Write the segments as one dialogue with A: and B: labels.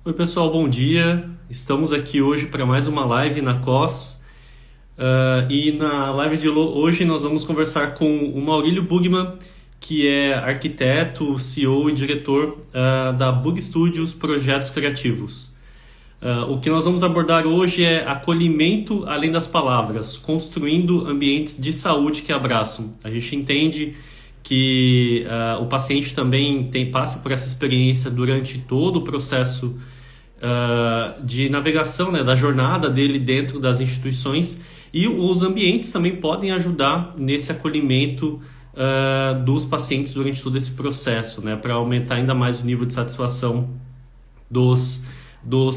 A: Oi, pessoal, bom dia. Estamos aqui hoje para mais uma live na COS. E na live de hoje nós vamos conversar com o Maurílio Bugman, que é arquiteto, CEO e diretor da Bug Studios Projetos Criativos. O que nós vamos abordar hoje é acolhimento além das palavras, construindo ambientes de saúde que abraçam. A gente entende que o paciente também passa por essa experiência durante todo o processo de navegação, né, da jornada dele dentro das instituições, e os ambientes também podem ajudar nesse acolhimento dos pacientes durante todo esse processo, né, para aumentar ainda mais o nível de satisfação dos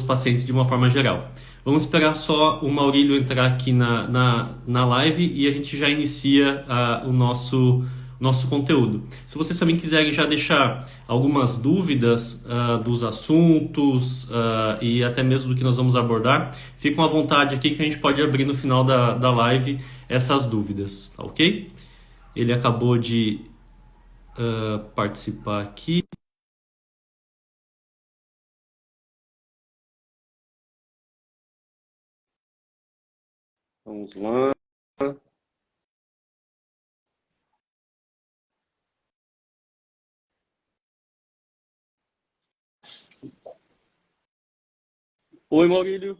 A: pacientes de uma forma geral. Vamos esperar só o Maurílio entrar aqui na live e a gente já inicia o nosso conteúdo. Se vocês também quiserem já deixar algumas dúvidas dos assuntos e até mesmo do que nós vamos abordar, fiquem à vontade aqui que a gente pode abrir no final da live essas dúvidas, tá ok? Ele acabou de participar aqui. Vamos lá. Oi, Maurílio.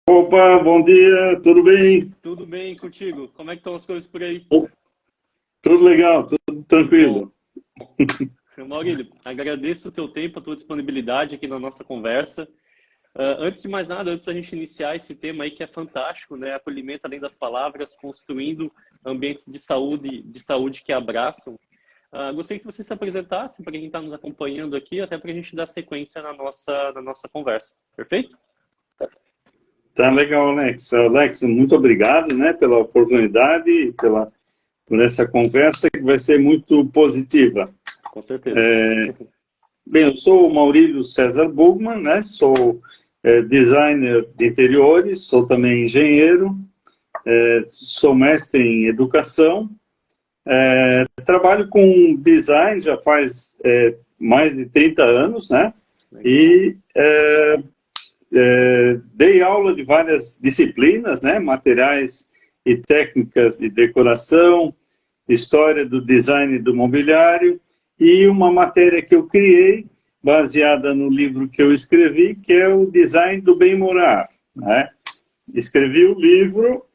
B: Opa, bom dia, tudo bem?
A: Tudo bem contigo? Como é que estão as coisas por aí?
B: Tudo legal, tudo tranquilo.
A: Maurílio, agradeço o teu tempo, a tua disponibilidade aqui na nossa conversa. Antes de mais nada, antes da gente iniciar esse tema aí que é fantástico, né? Acolhimento além das palavras, construindo ambientes de saúde que abraçam. Gostaria que você se apresentasse para quem está nos acompanhando aqui, até para a gente dar sequência na nossa conversa. Perfeito?
B: Tá legal, Alex. Alex, muito obrigado, né, pela oportunidade e por essa conversa que vai ser muito positiva.
A: Com certeza.
B: Bem, eu sou o Maurílio César Bugman, né? Sou designer de interiores, sou também engenheiro, sou mestre em educação. Trabalho com design já faz mais de 30 anos, né? E dei aula de várias disciplinas, né? Materiais e técnicas de decoração, história do design do mobiliário e uma matéria que eu criei baseada no livro que eu escrevi, que é o Design do Bem Morar, né? Escrevi o livro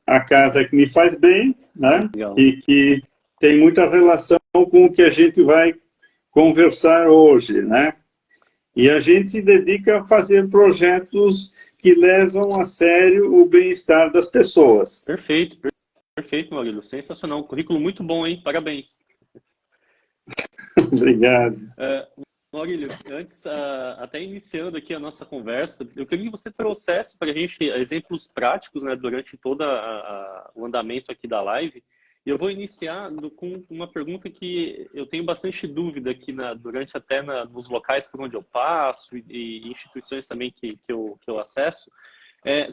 B: A Casa que Me Faz Bem, né? E que tem muita relação com o que a gente vai conversar hoje, né? E a gente se dedica a fazer projetos que levam a sério o bem-estar das pessoas.
A: Perfeito, perfeito, Maurílio. Sensacional. Um currículo muito bom, hein? Parabéns.
B: Obrigado.
A: Maurílio, antes, até iniciando aqui a nossa conversa, eu queria que você trouxesse para a gente exemplos práticos, né, durante todo o andamento aqui da live. E eu vou iniciar com uma pergunta que eu tenho bastante dúvida aqui durante até nos locais por onde eu passo e instituições também que eu acesso.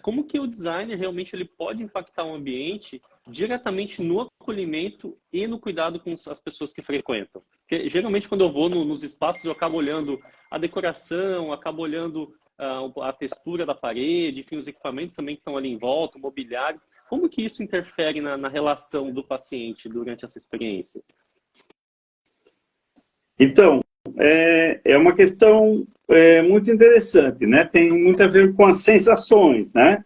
A: Como que o designer realmente ele pode impactar o ambiente diretamente no acolhimento e no cuidado com as pessoas que frequentam? Porque, geralmente, quando eu vou nos espaços, eu acabo olhando a decoração, acabo olhando a textura da parede, enfim, os equipamentos também que estão ali em volta, o mobiliário. Como que isso interfere na relação do paciente durante essa experiência?
B: Então, é uma questão muito interessante, né? Tem muito a ver com as sensações, né?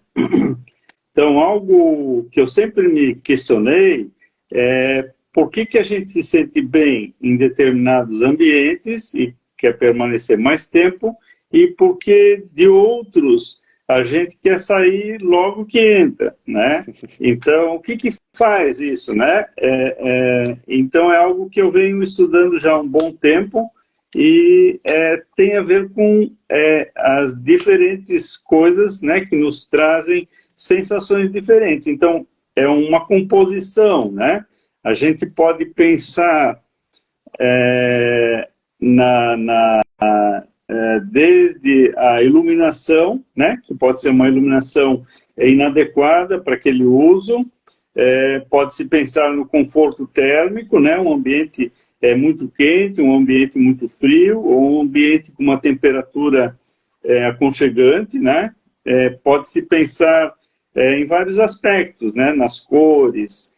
B: Então, algo que eu sempre me questionei é por que a gente se sente bem em determinados ambientes e quer permanecer mais tempo e por que de outros a gente quer sair logo que entra, né? Então, o que faz isso, né? Então, é algo que eu venho estudando já há um bom tempo e tem a ver com as diferentes coisas, né, que nos trazem sensações diferentes. Então, é uma composição, né? A gente pode pensar desde a iluminação, né, que pode ser uma iluminação inadequada para aquele uso, pode-se pensar no conforto térmico, né, um ambiente é muito quente, um ambiente muito frio, ou um ambiente com uma temperatura aconchegante, né? Pode-se pensar em vários aspectos, né? Nas cores,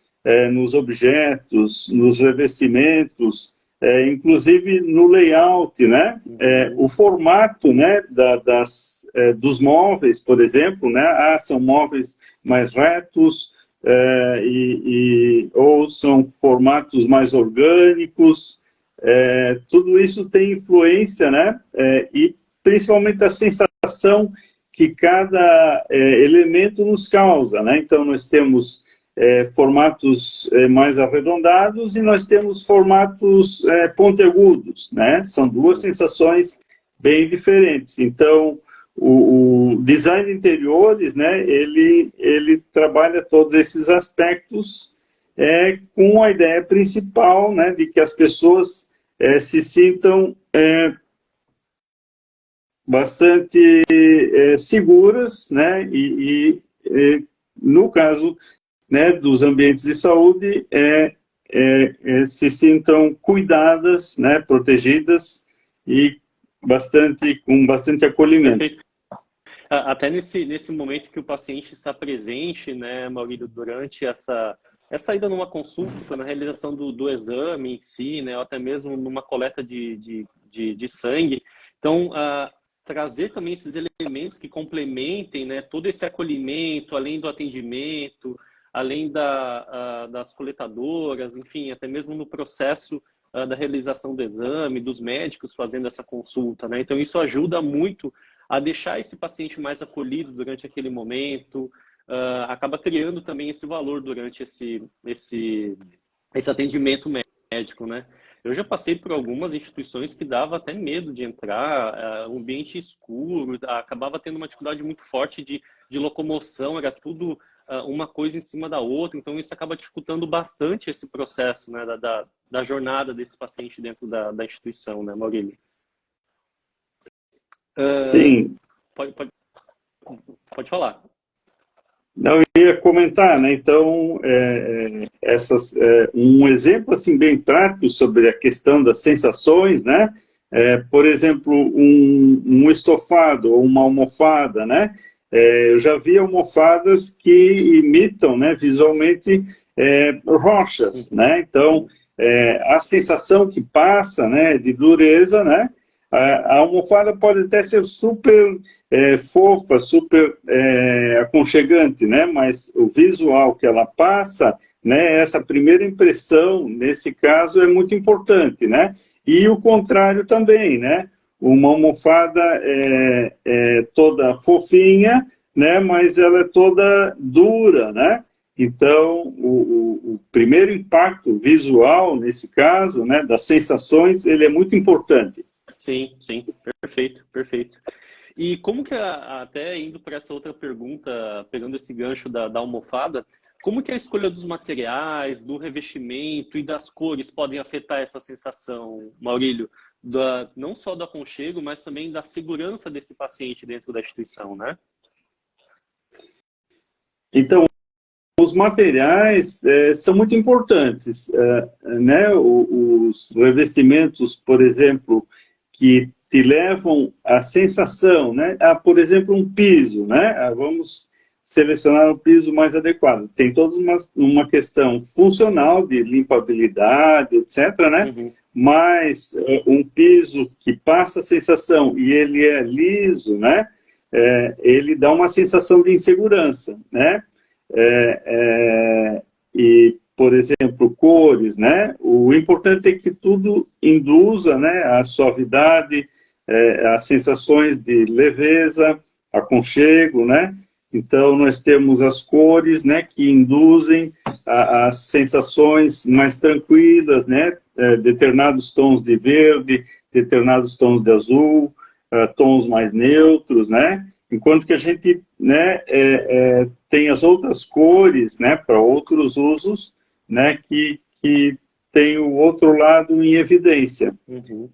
B: nos objetos, nos revestimentos, inclusive no layout, né? O formato, né? Dos móveis, por exemplo, né? São móveis mais retos, ou são formatos mais orgânicos. Tudo isso tem influência, né? E principalmente a sensação que cada elemento nos causa, né? Então, nós temos formatos mais arredondados e nós temos formatos pontiagudos, né? São duas sensações bem diferentes. Então, o design de interiores, né? Ele trabalha todos esses aspectos com a ideia principal, né? De que as pessoas se sintam bastante seguras, né? No caso, né, dos ambientes de saúde, se sintam cuidadas, né, protegidas e com bastante acolhimento.
A: Perfeito. Até nesse momento que o paciente está presente, né, Maurílio, durante essa ida numa consulta, na realização do exame em si, né, ou até mesmo numa coleta de sangue. Então, trazer também esses elementos que complementem, né, todo esse acolhimento, além do atendimento, além das coletadoras, enfim, até mesmo no processo da realização do exame, dos médicos fazendo essa consulta, né? Então, isso ajuda muito a deixar esse paciente mais acolhido durante aquele momento, acaba criando também esse valor durante esse atendimento médico, né? Eu já passei por algumas instituições que dava até medo de entrar, um ambiente escuro, acabava tendo uma dificuldade muito forte de locomoção, era tudo uma coisa em cima da outra, então isso acaba dificultando bastante esse processo, né, da jornada desse paciente dentro da instituição, né, Maurílio?
B: Sim.
A: Pode falar.
B: Não, eu ia comentar, né? Então, um exemplo assim bem prático sobre a questão das sensações, né? Por exemplo, um estofado ou uma almofada, né? Eu já vi almofadas que imitam, né, visualmente rochas, né? Então, a sensação que passa, né, de dureza, né? A almofada pode até ser super fofa, super aconchegante, né? Mas o visual que ela passa, né? Essa primeira impressão, nesse caso, é muito importante, né? E o contrário também, né? Uma almofada toda fofinha, né? Mas ela é toda dura, né? Então, o primeiro impacto visual, nesse caso, né? Das sensações, ele é muito importante.
A: Sim, sim, perfeito, perfeito. E como que, até indo para essa outra pergunta, pegando esse gancho da almofada, como que a escolha dos materiais, do revestimento e das cores podem afetar essa sensação, Maurílio? Não só do aconchego, mas também da segurança desse paciente dentro da instituição, né?
B: Então, os materiais são muito importantes, né? Os revestimentos, por exemplo, que te levam à sensação, né? Por exemplo, um piso, né? Vamos selecionar o piso mais adequado. Tem toda uma questão funcional de limpabilidade, etc., né?
A: Uhum.
B: Mas um piso que passa a sensação e ele é liso, né? Ele dá uma sensação de insegurança, né? E, por exemplo, cores, né? O importante é que tudo induza, né, a suavidade, as sensações de leveza, aconchego, né? Então, nós temos as cores, né, que induzem as sensações mais tranquilas, né? Determinados tons de verde, determinados tons de azul, tons mais neutros, né? Enquanto que a gente, né, tem as outras cores, né, para outros usos, né, que tem o outro lado em evidência.
A: Uhum.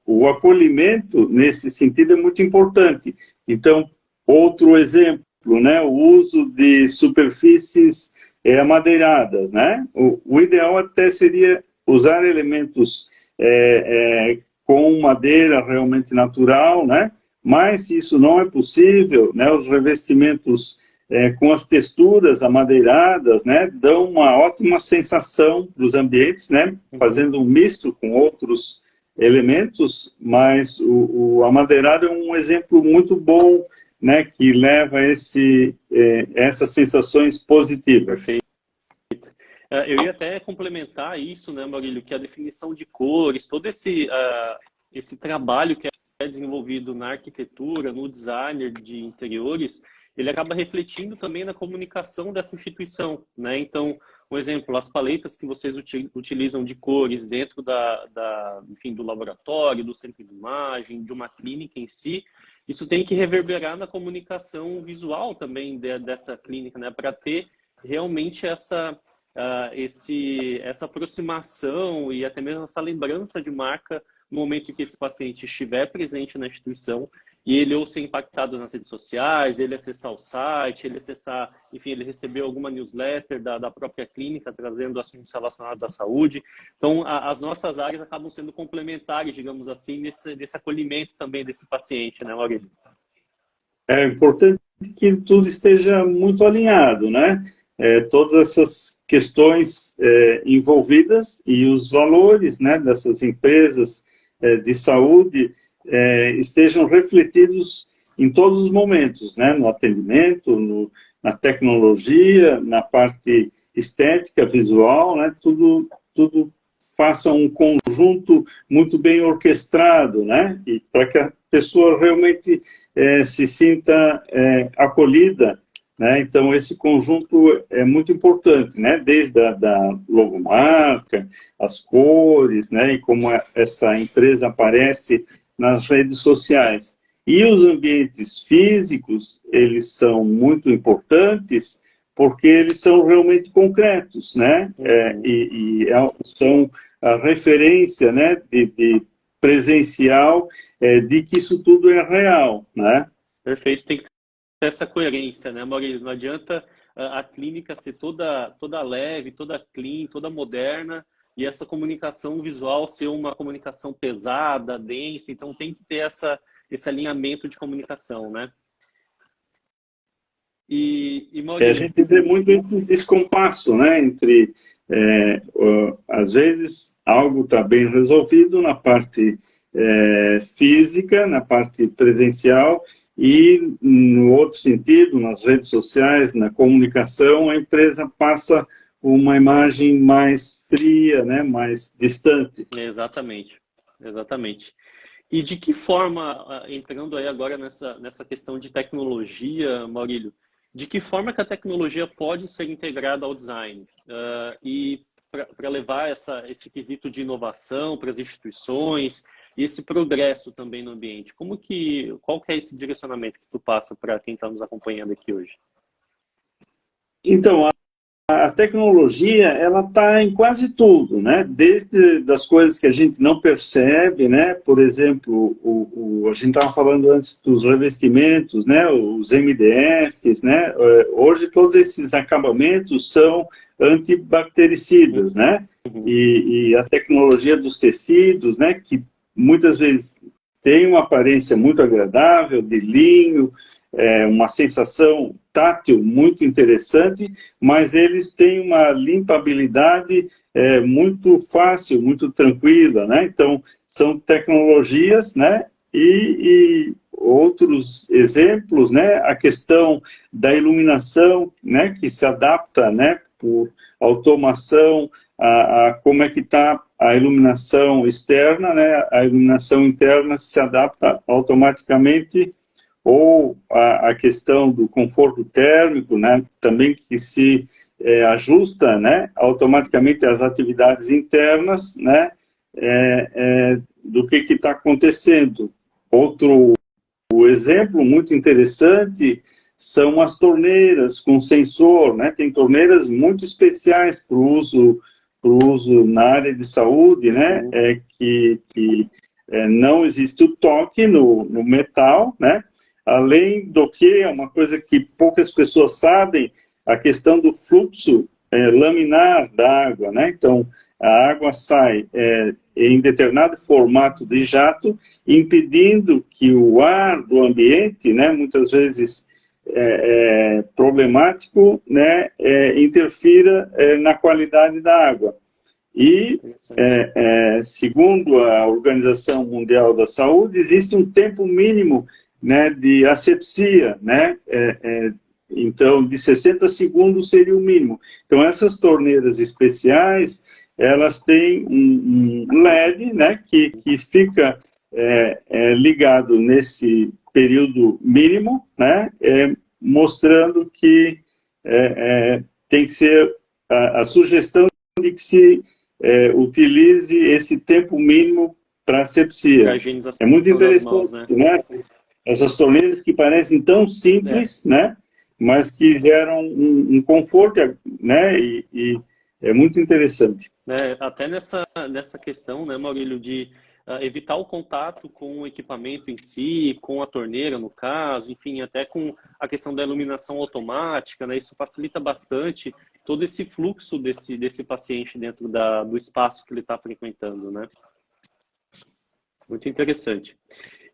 B: O acolhimento, nesse sentido, é muito importante. Então, outro exemplo, né, o uso de superfícies amadeiradas, né? O ideal até seria usar elementos com madeira realmente natural, né? Mas se isso não é possível, né, os revestimentos com as texturas amadeiradas, né, dão uma ótima sensação para os ambientes, né, fazendo um misto com outros elementos, mas o amadeirado é um exemplo muito bom, né, que leva essas sensações positivas.
A: Perfeito. Eu ia até complementar isso, né, Maurílio, que a definição de cores, todo esse trabalho que é desenvolvido na arquitetura, no designer de interiores, ele acaba refletindo também na comunicação dessa instituição, né? Então, um exemplo, as paletas que vocês utilizam de cores dentro enfim, do laboratório, do centro de imagem, de uma clínica em si, isso tem que reverberar na comunicação visual também dessa clínica, né? Para ter realmente essa aproximação e até mesmo essa lembrança de marca no momento em que esse paciente estiver presente na instituição e ele ou ser impactado nas redes sociais, ele acessar o site, ele acessar, enfim, ele receber alguma newsletter da própria clínica trazendo assuntos relacionados à saúde. Então, as nossas áreas acabam sendo complementares, digamos assim, nesse acolhimento também desse paciente, né, Maurílio?
B: É importante que tudo esteja muito alinhado, né? Todas essas questões envolvidas e os valores, né, dessas empresas de saúde estejam refletidos em todos os momentos, né, no atendimento, na tecnologia, na parte estética, visual, né, tudo faça um conjunto muito bem orquestrado, né, e para que a pessoa realmente se sinta acolhida, né? Então, esse conjunto é muito importante, né? Desde a logomarca, as cores, né? E como essa empresa aparece nas redes sociais. E os ambientes físicos, eles são muito importantes porque eles são realmente concretos, né? São a referência, né? de presencial de que isso tudo é real, né?
A: Perfeito, tem que ter essa coerência, né, Maurílio? Não adianta a clínica ser toda leve, toda clean, toda moderna, e essa comunicação visual ser uma comunicação pesada, densa, então tem que ter esse alinhamento de comunicação, né? E Maurílio...
B: A gente vê muito esse descompasso, né, entre, às vezes, algo está bem resolvido na parte física, na parte presencial, e, no outro sentido, nas redes sociais, na comunicação, a empresa passa uma imagem mais fria, né, mais distante.
A: Exatamente, exatamente. E de que forma, entrando aí agora nessa questão de tecnologia, Maurílio, de que forma que a tecnologia pode ser integrada ao design? E para levar esse quesito de inovação para as instituições e esse progresso também no ambiente, qual que é esse direcionamento que tu passa para quem está nos acompanhando aqui hoje?
B: Então, a tecnologia, ela está em quase tudo, né? Desde das coisas que a gente não percebe, né? Por exemplo, a gente estava falando antes dos revestimentos, né? Os MDFs, né? Hoje todos esses acabamentos são antibactericidas, né? E a tecnologia dos tecidos, né? Que muitas vezes tem uma aparência muito agradável, de linho, uma sensação tátil muito interessante, mas eles têm uma limpabilidade muito fácil, muito tranquila, né? Então, são tecnologias, né? E outros exemplos, né? A questão da iluminação, né? Que se adapta, né? Por automação, a como é que está a iluminação externa, né? A iluminação interna se adapta automaticamente, ou a questão do conforto térmico, né, também que se ajusta, né, automaticamente às atividades internas, né, do que está acontecendo. Outro exemplo muito interessante são as torneiras com sensor, né, tem torneiras muito especiais para o uso na área de saúde, né, que não existe o toque no metal, né. Além do que, é uma coisa que poucas pessoas sabem, a questão do fluxo laminar da água, né? Então, a água sai em determinado formato de jato, impedindo que o ar do ambiente, né, muitas vezes problemático, né, interfira na qualidade da água. E, segundo a Organização Mundial da Saúde, existe um tempo mínimo, né, de asepsia, né, então, de 60 segundos seria o mínimo. Então, essas torneiras especiais, elas têm um LED, né, que fica ligado nesse período mínimo, né, mostrando que tem que ser a sugestão de que se utilize esse tempo mínimo para asepsia. É muito interessante, mãos, né? Essas torneiras que parecem tão simples, né? Mas que geram um conforto, né? E é muito interessante.
A: Até nessa questão, né, Maurílio, de evitar o contato com o equipamento em si, com a torneira, no caso, enfim, até com a questão da iluminação automática, né? Isso facilita bastante todo esse fluxo desse paciente dentro do espaço que ele está frequentando, né? Muito interessante.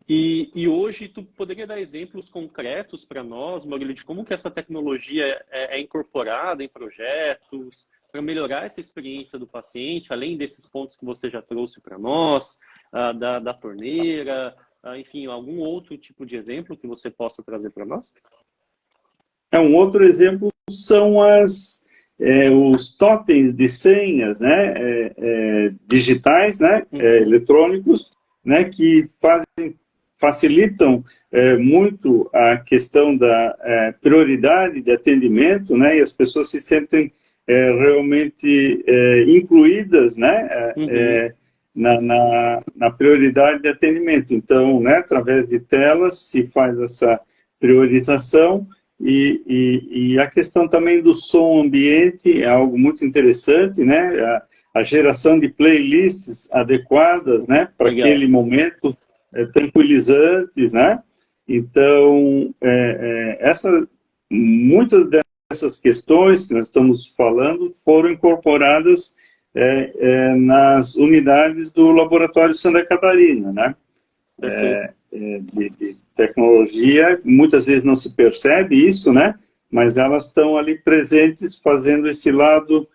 A: E hoje, tu poderia dar exemplos concretos para nós, Maurílio, de como que essa tecnologia é incorporada em projetos para melhorar essa experiência do paciente, além desses pontos que você já trouxe para nós, da torneira, enfim, algum outro tipo de exemplo que você possa trazer para nós?
B: Um outro exemplo são os totens de senhas, né, digitais, né, eletrônicos, né, que facilitam muito a questão da prioridade de atendimento, né, e as pessoas se sentem realmente incluídas, né, na prioridade de atendimento. Então, né, através de telas se faz essa priorização. E a questão também do som ambiente é algo muito interessante, né? A geração de playlists adequadas, né, para aquele momento, tranquilizantes, né? Então, muitas dessas questões que nós estamos falando foram incorporadas nas unidades do Laboratório Santa Catarina, né? De tecnologia, muitas vezes não se percebe isso, né? Mas elas estão ali presentes, fazendo esse lado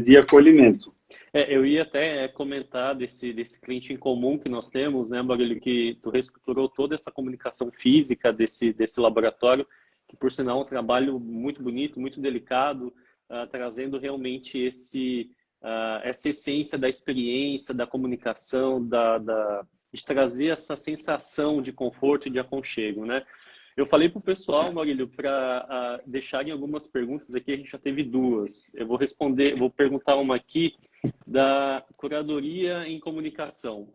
B: de acolhimento.
A: Eu ia até comentar desse cliente em comum que nós temos, né, Maurílio, que tu reestruturou toda essa comunicação física desse laboratório, que por sinal é um trabalho muito bonito, muito delicado, trazendo realmente essa essência da experiência, da comunicação, de trazer essa sensação de conforto e de aconchego, né? Eu falei para o pessoal, Maurílio, para deixarem algumas perguntas aqui, a gente já teve duas. Eu vou perguntar uma aqui da Curadoria em Comunicação.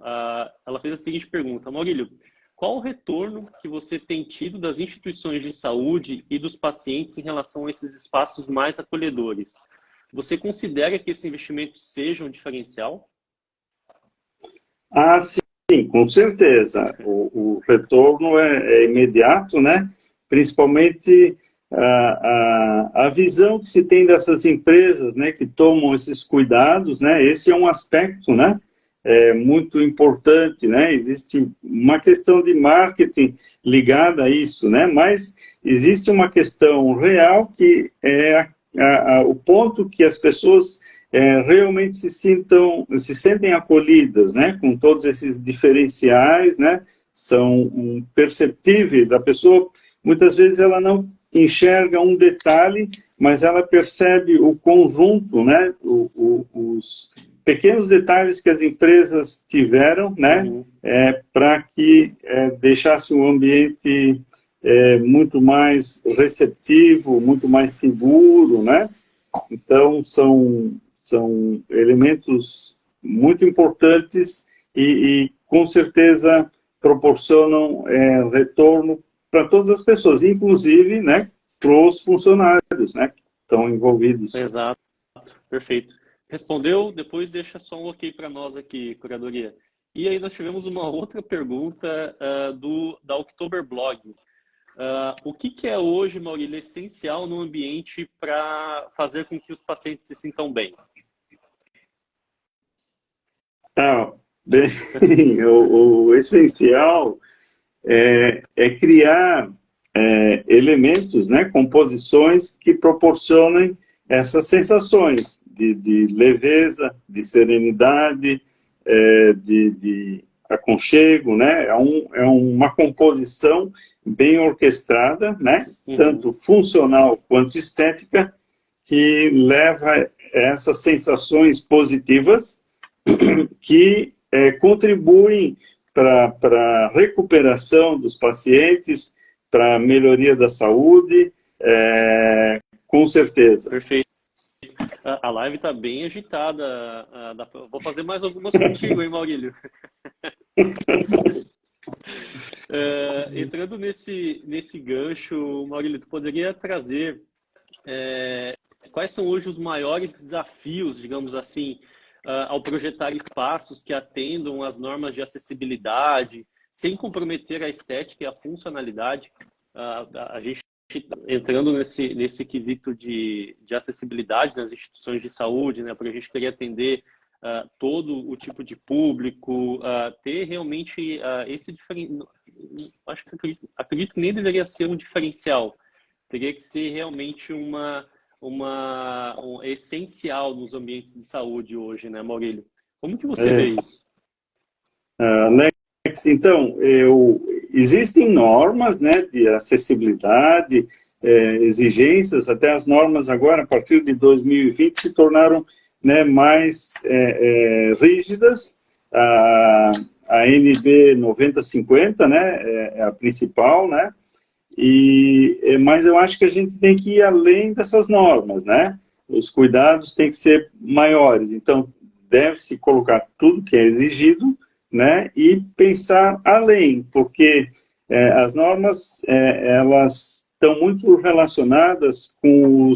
A: Ela fez a seguinte pergunta: Maurílio, qual o retorno que você tem tido das instituições de saúde e dos pacientes em relação a esses espaços mais acolhedores? Você considera que esse investimento seja um diferencial?
B: Sim, com certeza. O retorno é imediato, né? Principalmente a visão que se tem dessas empresas, né, que tomam esses cuidados, né? Esse é um aspecto, né, muito importante, né? Existe uma questão de marketing ligada a isso, né? Mas existe uma questão real que é o ponto que as pessoas realmente se sentem acolhidas, né, com todos esses diferenciais, né, são perceptíveis. A pessoa, muitas vezes, ela não enxerga um detalhe, mas ela percebe o conjunto, né, os pequenos detalhes que as empresas tiveram, né, para que deixasse o ambiente muito mais receptivo, muito mais seguro, né. Então, são elementos muito importantes e com certeza proporcionam retorno para todas as pessoas, inclusive, né, para os funcionários, né, que estão envolvidos.
A: Exato, perfeito. Respondeu, depois deixa só um ok para nós aqui, Curadoria. E aí nós tivemos uma outra pergunta da October Blog. O que é hoje, Maurílio, essencial no ambiente para fazer com que os pacientes se sintam bem?
B: Ah, bem, o essencial é criar elementos, né, composições que proporcionem essas sensações de leveza, de serenidade, de aconchego, né? É uma composição bem orquestrada, né? Tanto funcional quanto estética, que leva a essas sensações positivas que contribuem para a recuperação dos pacientes, para a melhoria da saúde, com certeza.
A: Perfeito. A live está bem agitada. Vou fazer mais algumas contigo, hein, Maurílio? Entrando nesse gancho, Maurílio, tu poderia trazer quais são hoje os maiores desafios, digamos assim, ao projetar espaços que atendam às normas de acessibilidade, sem comprometer a estética e a funcionalidade? A gente entrando nesse quesito de acessibilidade nas instituições de saúde, né, porque a gente queria atender todo o tipo de público, ter realmente esse diferencial. Acho que acredito que nem deveria ser um diferencial, teria que ser realmente um essencial nos ambientes de saúde hoje, né, Maurílio? Como que você vê isso?
B: Alex, então, existem normas, né, de acessibilidade, exigências, até as normas agora, a partir de 2020, se tornaram, né, mais rígidas. A NB 9050, né, é a principal, né, mas eu acho que a gente tem que ir além dessas normas, né? Os cuidados têm que ser maiores. Então, deve-se colocar tudo que é exigido, né? E pensar além, porque as normas elas estão muito relacionadas com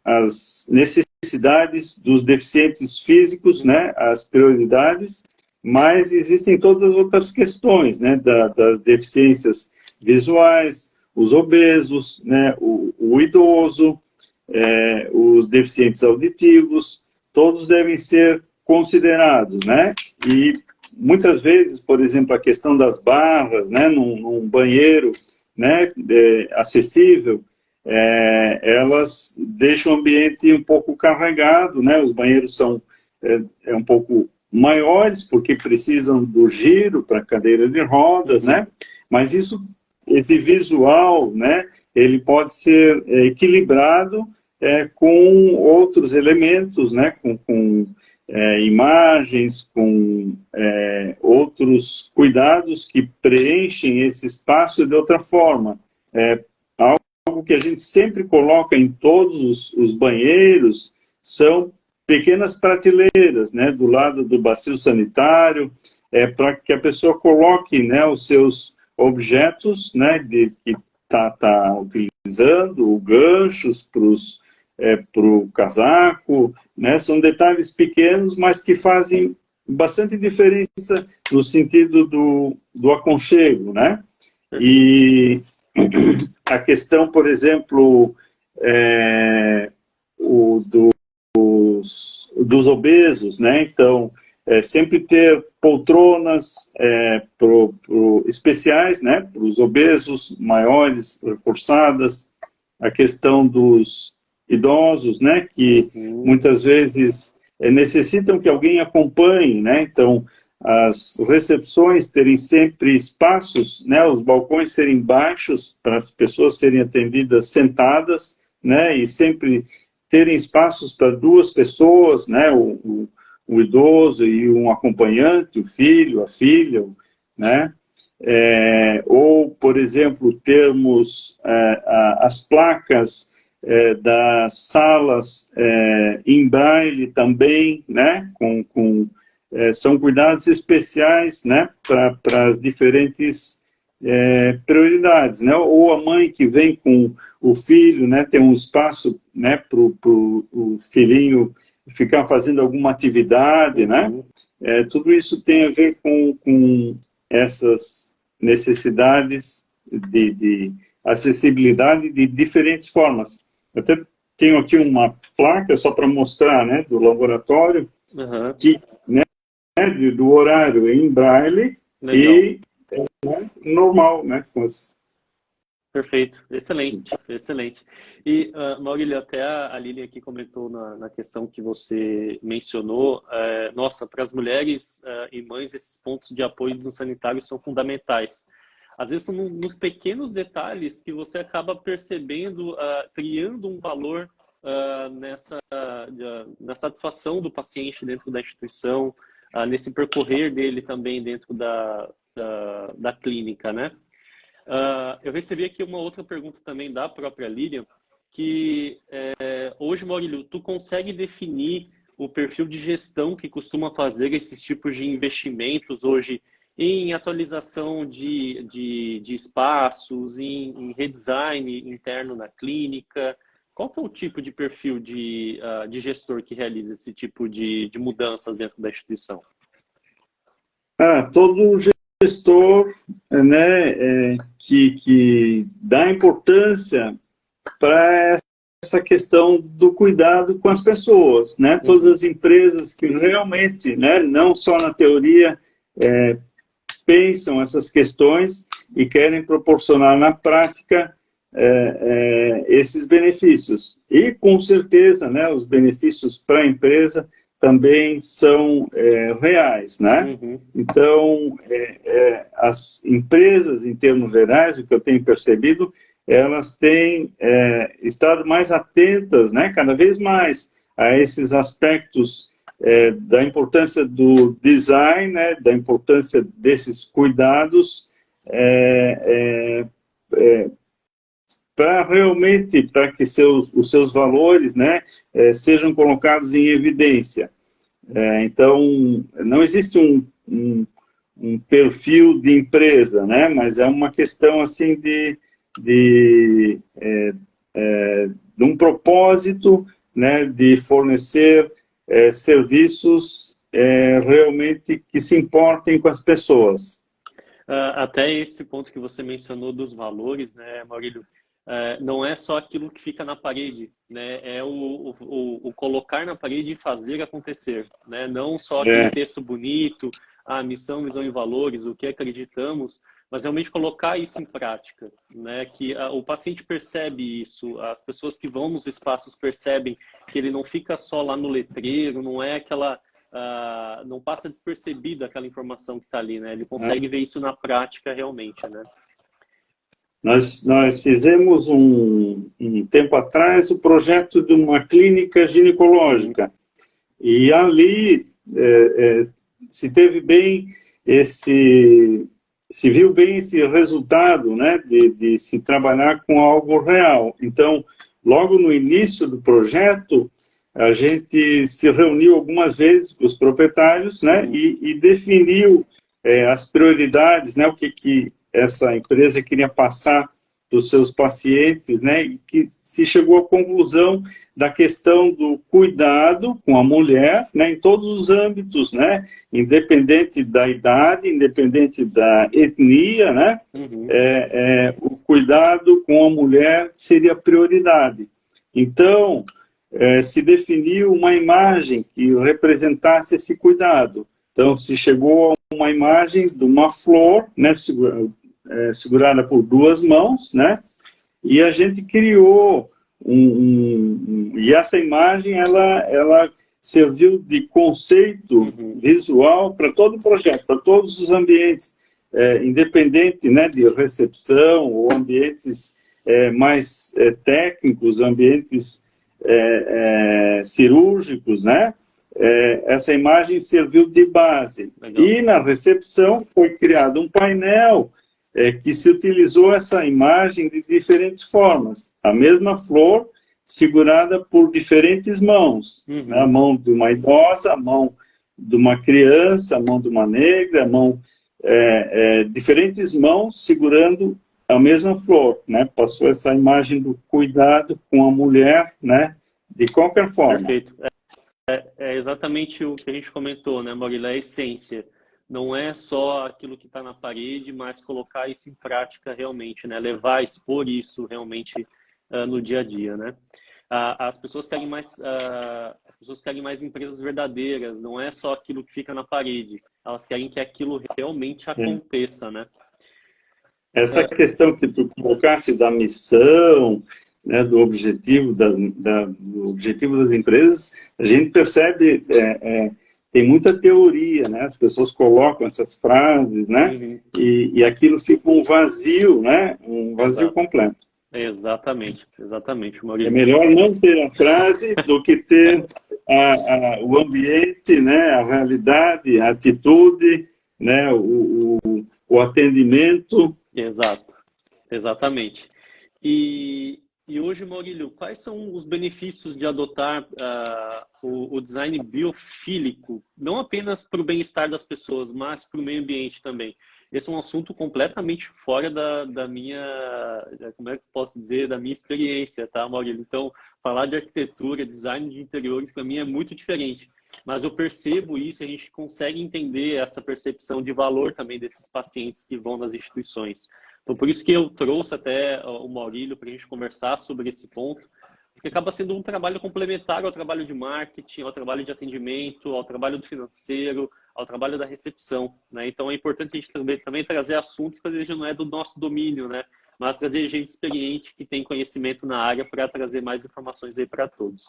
B: as necessidades dos deficientes físicos, né? As prioridades. Mas existem todas as outras questões, né, das deficiências visuais, os obesos, né, o idoso, os deficientes auditivos, todos devem ser considerados, né, e muitas vezes, por exemplo, a questão das barras, né, num banheiro, né, acessível, elas deixam o ambiente um pouco carregado, né, os banheiros são um pouco maiores, porque precisam do giro para cadeira de rodas, né? Mas esse visual, né? Ele pode ser equilibrado com outros elementos, né? Com imagens, com outros cuidados que preenchem esse espaço de outra forma. Algo que a gente sempre coloca em todos os banheiros são pequenas prateleiras, né, do lado do bacio sanitário, para que a pessoa coloque, né, os seus objetos, né, que tá utilizando, ganchos para o casaco, né, são detalhes pequenos, mas que fazem bastante diferença no sentido do aconchego, né? E a questão, por exemplo, dos obesos, né? Então, sempre ter poltronas especiais, né? Para os obesos maiores, reforçadas. A questão dos idosos, né? Que muitas vezes necessitam que alguém acompanhe, né? Então, as recepções terem sempre espaços, né? Os balcões serem baixos para as pessoas serem atendidas sentadas, né? E sempre terem espaços para duas pessoas, né, o idoso e um acompanhante, o filho, a filha, né, ou, por exemplo, termos as placas das salas em braille também, né, são cuidados especiais, né, para as diferentes prioridades, né? Ou a mãe que vem com o filho, né, tem um espaço, né, para o filhinho ficar fazendo alguma atividade, né? Tudo isso tem a ver com essas necessidades de acessibilidade de diferentes formas. Eu até tenho aqui uma placa só para mostrar, né, do laboratório,
A: Aham.
B: que, né, do horário em braille
A: Legal.
B: e normal, né, com as...
A: Perfeito, excelente, excelente. E, Maurílio, até a Lilian aqui comentou na questão que você mencionou, nossa, para as mulheres e mães, esses pontos de apoio no sanitário são fundamentais. Às vezes são nos pequenos detalhes que você acaba percebendo, criando um valor na satisfação do paciente dentro da instituição, nesse percorrer dele também dentro da clínica, né? Eu recebi aqui uma outra pergunta também da própria Lilian, que hoje, Maurílio, tu consegue definir o perfil de gestão que costuma fazer esses tipos de investimentos hoje em atualização de espaços, em redesign interno na clínica? Qual que é o tipo de perfil de gestor que realiza esse tipo de mudanças dentro da instituição?
B: Todo gestor, né, que dá importância para essa questão do cuidado com as pessoas, né? Todas
A: Uhum,
B: as empresas que realmente, né, não só na teoria, pensam essas questões e querem proporcionar na prática esses benefícios. E, com certeza, né, os benefícios para a empresa também são reais, né?
A: uhum.
B: Então, as empresas, em termos gerais, o que eu tenho percebido, elas têm estado mais atentas, né, cada vez mais, a esses aspectos da importância do design, né, da importância desses cuidados, para realmente, para que os seus valores, né, sejam colocados em evidência. Então, não existe um perfil de empresa, né, mas é uma questão assim de um propósito, né, de fornecer serviços realmente que se importem com as pessoas.
A: Até esse ponto que você mencionou dos valores, né, Maurílio, não é só aquilo que fica na parede, né? É o colocar na parede e fazer acontecer, né? Não só aquele
B: É,
A: texto bonito, a missão, visão e valores, o que acreditamos, mas realmente colocar isso em prática, né? Que o paciente percebe isso, as pessoas que vão nos espaços percebem que ele não fica só lá no letreiro, não é aquela não passa despercebido aquela informação que está ali, né? Ele consegue ver isso na prática realmente, né?
B: nós fizemos um tempo atrás o projeto de uma clínica
A: Uhum,
B: ginecológica e ali se teve bem esse se viu bem esse resultado, né, de se trabalhar com algo real. Então, logo no início do projeto, a gente se reuniu algumas vezes com os proprietários, né,
A: uhum.
B: e definiu as prioridades, né, o que essa empresa queria passar para os seus pacientes, né, e que se chegou à conclusão da questão do cuidado com a mulher, né, em todos os âmbitos, né, independente da idade, independente da etnia, né,
A: Uhum,
B: o cuidado com a mulher seria prioridade. Então, se definiu uma imagem que representasse esse cuidado. Então, se chegou a uma imagem de uma flor, né, segurada por duas mãos, né, e a gente criou e essa imagem ela serviu de conceito
A: uhum.
B: visual para todo o projeto, para todos os ambientes, independente, né, de recepção ou ambientes mais técnicos, ambientes cirúrgicos, né? Essa imagem serviu de base.
A: Legal.
B: E na recepção foi criado um painel que se utilizou essa imagem de diferentes formas. A mesma flor segurada por diferentes mãos. Né? A
A: Uhum.
B: mão de uma idosa, a mão de uma criança, a mão de uma negra, diferentes mãos segurando a mesma flor. Né? Passou essa imagem do cuidado com a mulher, né? De qualquer forma.
A: Perfeito. É exatamente o que a gente comentou, né, Maurílio? É a essência. Não é só aquilo que está na parede, mas colocar isso em prática realmente, né? Levar, expor isso realmente no dia a dia, né? as pessoas querem mais empresas verdadeiras, não é só aquilo que fica na parede. Elas querem que aquilo realmente aconteça, né?
B: Essa questão que tu colocasse da missão, né, do objetivo do objetivo das empresas, a gente percebe, tem muita teoria, né? As pessoas colocam essas frases, né?
A: Uhum.
B: E aquilo fica um vazio, né? Um vazio completo.
A: Exatamente,
B: É
A: Maurício.
B: melhor não ter a frase do que ter o ambiente, né? A realidade, a atitude, né? O atendimento.
A: Exato, exatamente. E hoje, Maurílio, quais são os benefícios de adotar o design biofílico, não apenas para o bem-estar das pessoas, mas para o meio ambiente também? Esse é um assunto completamente fora da minha, como é que eu posso dizer, da minha experiência, tá, Maurílio? Então, falar de arquitetura, design de interiores, para mim é muito diferente. Mas eu percebo isso, a gente consegue entender essa percepção de valor também desses pacientes que vão nas instituições. Então, por isso que eu trouxe até o Maurílio para a gente conversar sobre esse ponto, porque acaba sendo um trabalho complementar ao trabalho de marketing, ao trabalho de atendimento, ao trabalho do financeiro, ao trabalho da recepção, né? Então, é importante a gente também trazer assuntos que às vezes não é do nosso domínio, né? Mas trazer gente experiente que tem conhecimento na área para trazer mais informações aí para todos.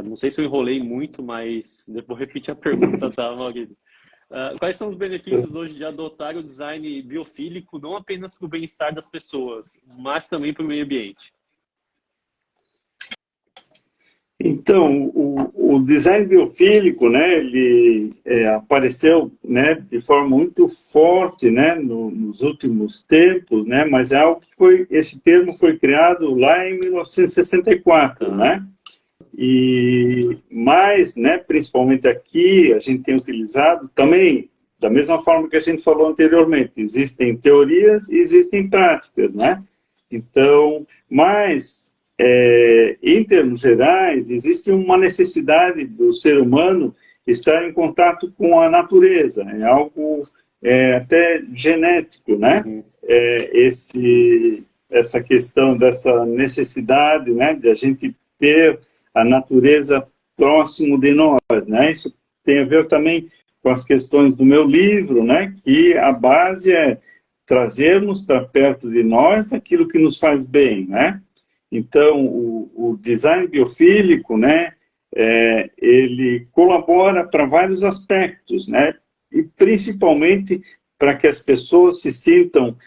A: Não sei se eu enrolei muito, mas vou repetir a pergunta, tá, Maurílio? Quais são os benefícios hoje de adotar o design biofílico, não apenas para o bem-estar das pessoas, mas também para o meio ambiente?
B: Então, o design biofílico, né, ele apareceu, né, de forma muito forte, né, nos últimos tempos, né, mas é algo que esse termo foi criado lá em 1964, né, mas, né, principalmente aqui, a gente tem utilizado também, da mesma forma que a gente falou anteriormente, existem teorias e existem práticas, né, então, mas em termos gerais, existe uma necessidade do ser humano estar em contato com a natureza, é algo até genético, né?
A: Uhum.
B: Essa questão dessa necessidade, né, de a gente ter a natureza próximo de nós, né? Isso tem a ver também com as questões do meu livro, né? Que a base é trazermos para perto de nós aquilo que nos faz bem, né? Então, o design biofílico, né, ele colabora para vários aspectos, né, e principalmente para que as pessoas se sintam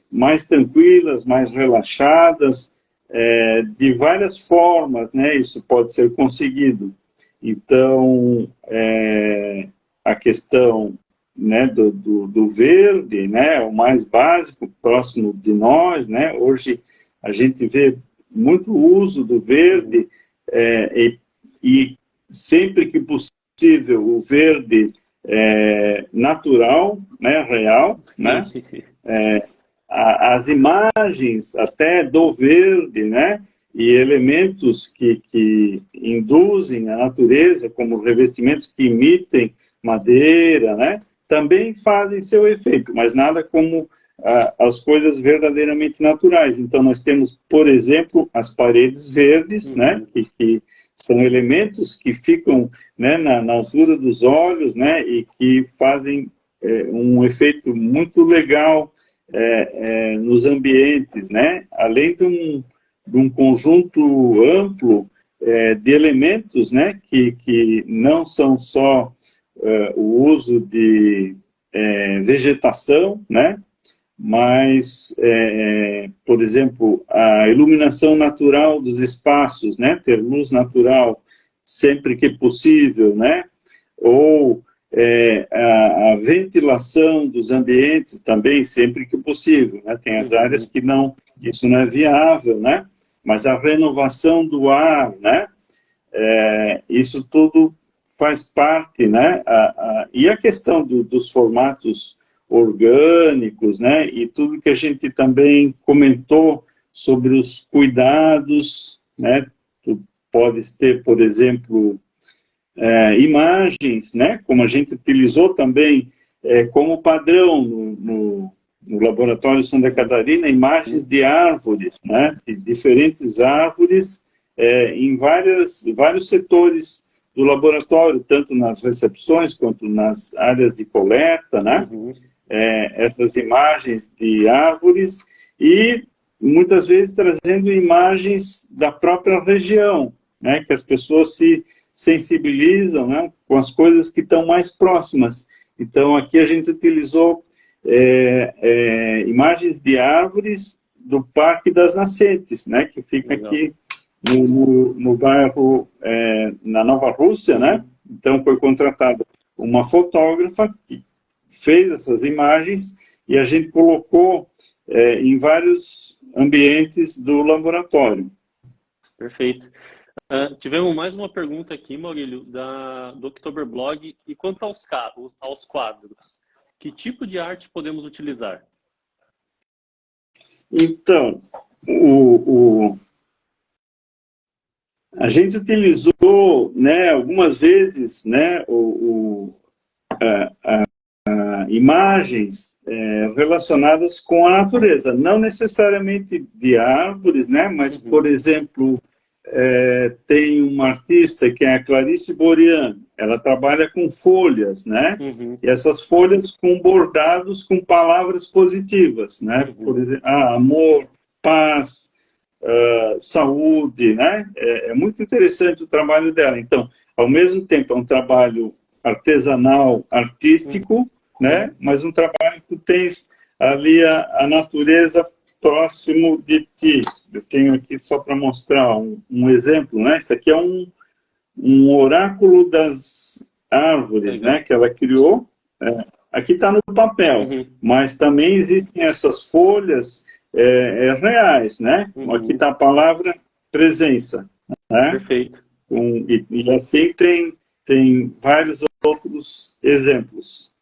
B: mais tranquilas, mais relaxadas, de várias formas, né, isso pode ser conseguido. Então, a questão, né, do verde, né, o mais básico, próximo de nós, né, hoje a gente vê muito uso do verde e sempre que possível o verde natural, né, real, né, as imagens até do verde, né, e elementos que induzem a natureza, como revestimentos que imitem madeira, né, também fazem seu efeito, mas nada como as coisas verdadeiramente naturais. Então, nós temos, por exemplo, as paredes verdes, né, que são elementos que ficam, né, na altura dos olhos, né, e que fazem um efeito muito legal nos ambientes, né, além de um conjunto amplo de elementos, né, que não são só o uso de vegetação, né, mas, por exemplo, a iluminação natural dos espaços, né, ter luz natural sempre que possível, né, ou a ventilação dos ambientes também sempre que possível, né, tem as áreas que isso não é viável, né, mas a renovação do ar, né, isso tudo faz parte, né, e a questão dos formatos orgânicos, né, e tudo que a gente também comentou sobre os cuidados, né, tu podes ter, por exemplo, imagens, né, como a gente utilizou também como padrão no Laboratório Santa Catarina, imagens de árvores, né, de diferentes árvores em vários setores do laboratório, tanto nas recepções quanto nas áreas de coleta, né?
A: Uhum.
B: Essas imagens de árvores e muitas vezes trazendo imagens da própria região, né? Que as pessoas se sensibilizam, né, com as coisas que estão mais próximas. Então, aqui a gente utilizou imagens de árvores do Parque das Nascentes, né, que fica
A: Legal.
B: aqui no bairro, na Nova Rússia, né? Então, foi contratada uma fotógrafa que fez essas imagens e a gente colocou em vários ambientes do laboratório.
A: Perfeito. Tivemos mais uma pergunta aqui, Maurílio, do Oktoberblog. E quanto aos quadros, que tipo de arte podemos utilizar?
B: Então, a gente utilizou, né, algumas vezes, né, imagens relacionadas com a natureza, não necessariamente de árvores, né, mas, por exemplo, tem uma artista que é a Clarice Borian, ela trabalha com folhas, né, e essas folhas com bordados com palavras positivas, né, por exemplo, amor, paz, saúde, né, é muito interessante o trabalho dela. Então, ao mesmo tempo é um trabalho artesanal, artístico, né, mas um trabalho que tens ali a natureza próximo de ti. Eu tenho aqui só para mostrar um exemplo, né? Isso aqui é um oráculo das árvores, né? Que ela criou. Aqui está no papel, mas também existem essas folhas reais, né? Aqui está a palavra presença, né?
A: Perfeito.
B: E assim tem vários outros exemplos.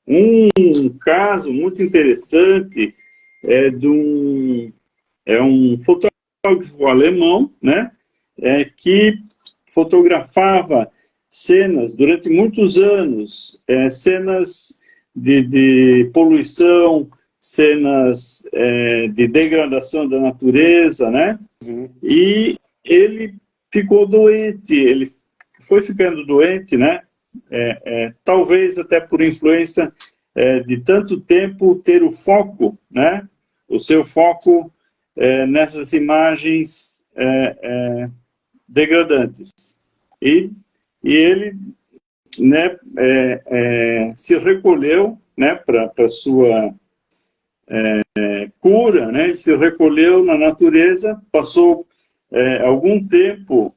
B: Um caso muito interessante é um fotógrafo alemão, né, que fotografava cenas durante muitos anos, cenas de poluição, cenas de degradação da natureza, né? E ele ficou doente, ele foi ficando doente, né? Talvez até por influência de tanto tempo ter o foco, né? O seu foco nessas imagens degradantes. E ele, né, se recolheu, né, para sua cura, né? Ele se recolheu na natureza, passou algum tempo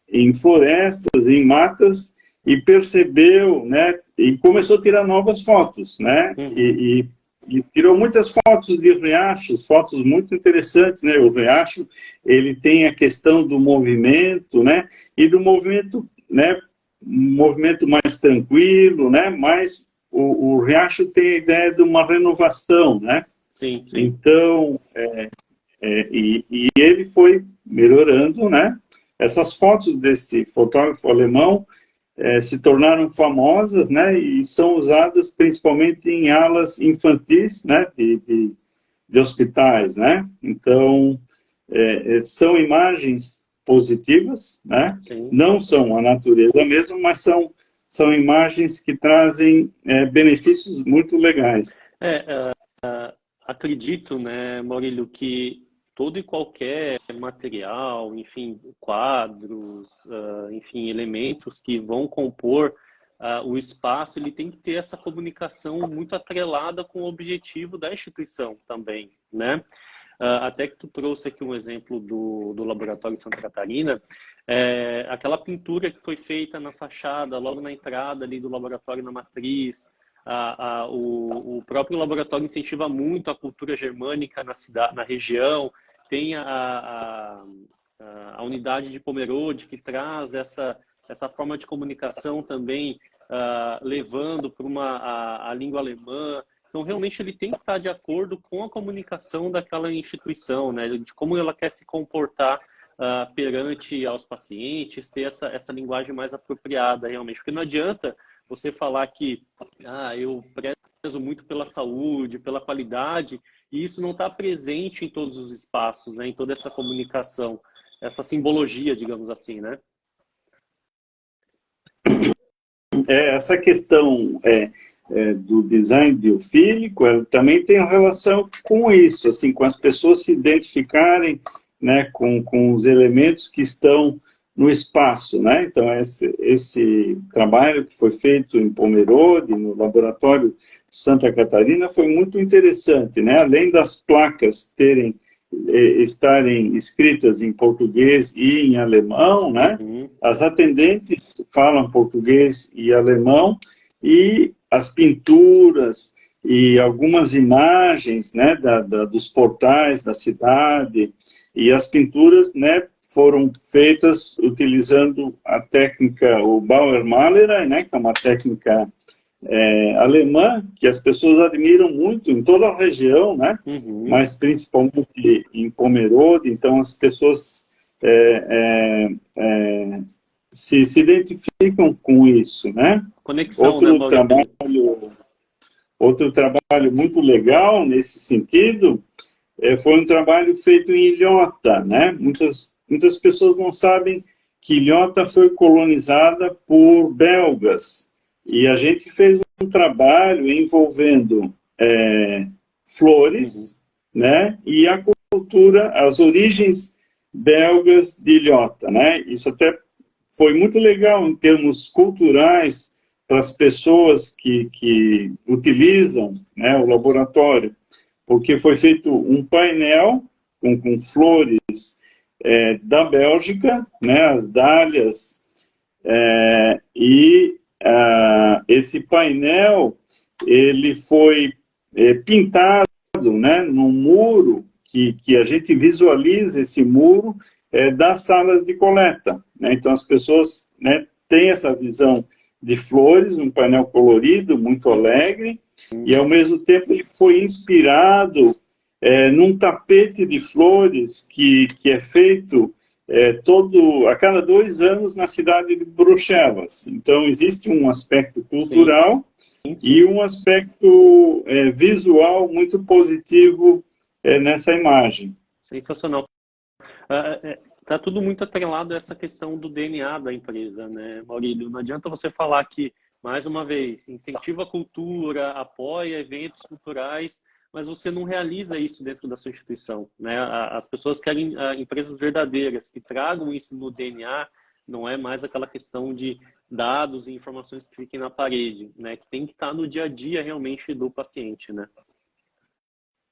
B: em florestas, em matas, e percebeu, né, e começou a tirar novas fotos, né, e tirou muitas fotos de riachos, fotos muito interessantes, né, o riacho, ele tem a questão do movimento, né, e do movimento, né, um movimento mais tranquilo, né, mas o riacho tem a ideia de uma renovação, né.
A: Sim.
B: Então, e ele foi melhorando, né. Essas fotos desse fotógrafo alemão se tornaram famosas, né, e são usadas principalmente em alas infantis, né, de hospitais, né. Então, são imagens positivas, né.
A: Sim.
B: Não são a natureza mesmo, mas são imagens que trazem benefícios muito legais.
A: Acredito, né, Maurílio, que todo e qualquer material, enfim, quadros, enfim, elementos que vão compor o espaço, ele tem que ter essa comunicação muito atrelada com o objetivo da instituição também, né? Até que tu trouxe aqui um exemplo do Laboratório Santa Catarina, aquela pintura que foi feita na fachada, logo na entrada ali do laboratório na matriz. O próprio laboratório incentiva muito a cultura germânica na cidade, na região. Tem a unidade de Pomerode, que traz essa forma de comunicação também, levando para a língua alemã. Então, realmente, ele tem que estar de acordo com a comunicação daquela instituição, né? De como ela quer se comportar perante aos pacientes, ter essa linguagem mais apropriada, realmente. Porque não adianta você falar que eu prezo muito pela saúde, pela qualidade, e isso não está presente em todos os espaços, né? Em toda essa comunicação, essa simbologia, digamos assim, né?
B: Essa questão do design biofílico também tem relação com isso, assim, com as pessoas se identificarem, né, com os elementos que estão no espaço, né? Então, esse trabalho que foi feito em Pomerode, no laboratório Santa Catarina, foi muito interessante, né? Além das placas estarem escritas em português e em alemão, né?
A: Uhum.
B: As atendentes falam português e alemão, e as pinturas e algumas imagens, né, dos portais da cidade, e as pinturas, né, foram feitas utilizando a técnica, o Bauer-Malerei, né, que é uma técnica alemã, que as pessoas admiram muito em toda a região, né,
A: Uhum.
B: mas principalmente em Pomerode. Então as pessoas se identificam com isso, né?
A: Conexão, né, Maurílio?
B: Outro trabalho muito legal nesse sentido foi um trabalho feito em Ilhota, né? Muitas pessoas não sabem que Ilhota foi colonizada por belgas, e a gente fez um trabalho envolvendo flores, né? E a cultura, as origens belgas de Ilhota, né? Isso até foi muito legal em termos culturais para as pessoas que utilizam, né, o laboratório, porque foi feito um painel com flores da Bélgica, né, as dálias, e esse painel ele foi pintado, né, num muro que a gente visualiza esse muro das salas de coleta, né? Então as pessoas, né, têm essa visão de flores, um painel colorido, muito alegre, e ao mesmo tempo ele foi inspirado num tapete de flores que é feito a cada 2 anos na cidade de Bruxelas. Então existe um aspecto cultural, sim, sim, e um aspecto visual muito positivo nessa imagem.
A: Sensacional. Tá tudo muito atrelado a essa questão do DNA da empresa, né, Maurílio? Não adianta você falar que, mais uma vez, incentiva a cultura, apoia eventos culturais, mas você não realiza isso dentro da sua instituição, né? As pessoas querem empresas verdadeiras, que tragam isso no DNA, não é mais aquela questão de dados e informações que fiquem na parede, né? Que tem que estar no dia a dia, realmente, do paciente, né?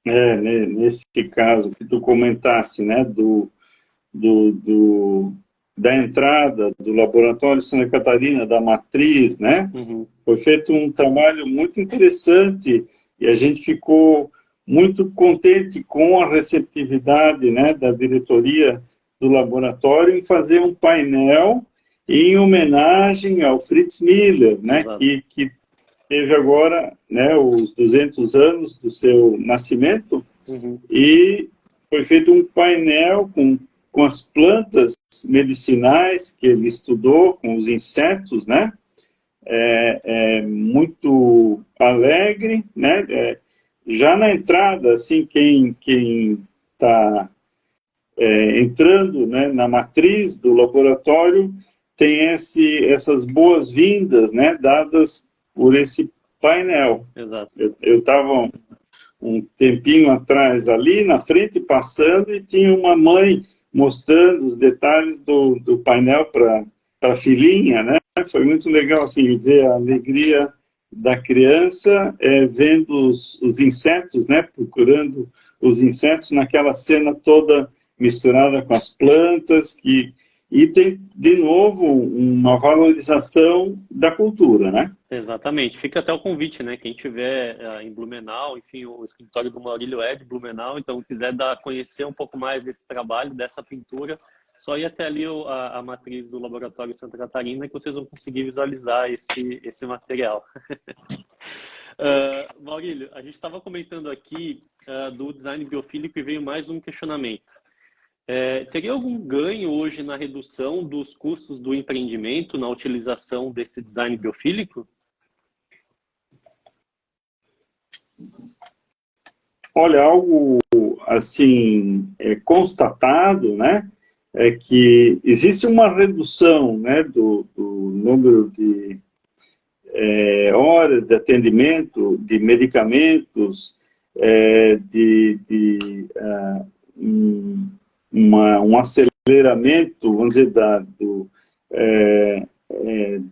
B: Nesse caso que tu comentasse, né, da entrada do Laboratório Santa Catarina, da matriz, né?
A: Uhum.
B: Foi feito um trabalho muito interessante e a gente ficou muito contente com a receptividade, né, da diretoria do laboratório em fazer um painel em homenagem ao Fritz Miller, né, que teve agora, né, os 200 anos do seu nascimento. Uhum. E foi feito um painel com as plantas medicinais que ele estudou, com os insetos, né? Muito alegre, né? Já na entrada, assim, quem está entrando, né, na matriz do laboratório tem essas boas-vindas, né, dadas por esse painel.
A: Exato.
B: Eu estava um tempinho atrás ali na frente, passando, e tinha uma mãe mostrando os detalhes do painel para a filhinha, né? Foi muito legal, assim, ver a alegria da criança vendo os insetos, né? Procurando os insetos naquela cena toda misturada com as plantas, e tem, de novo, uma valorização da cultura, né?
A: Exatamente. Fica até o convite, né? Quem estiver em Blumenau, enfim, o escritório do Maurílio é de Blumenau, então quiser conhecer um pouco mais desse trabalho, dessa pintura, só ir até ali a matriz do Laboratório Santa Catarina que vocês vão conseguir visualizar esse material. Maurílio, a gente estava comentando aqui do design biofílico e veio mais um questionamento. Teria algum ganho hoje na redução dos custos do empreendimento, na utilização desse design biofílico?
B: Olha, algo assim constatado, né, é que existe uma redução, né, do número de horas de atendimento, de medicamentos, um aceleramento, vamos dizer,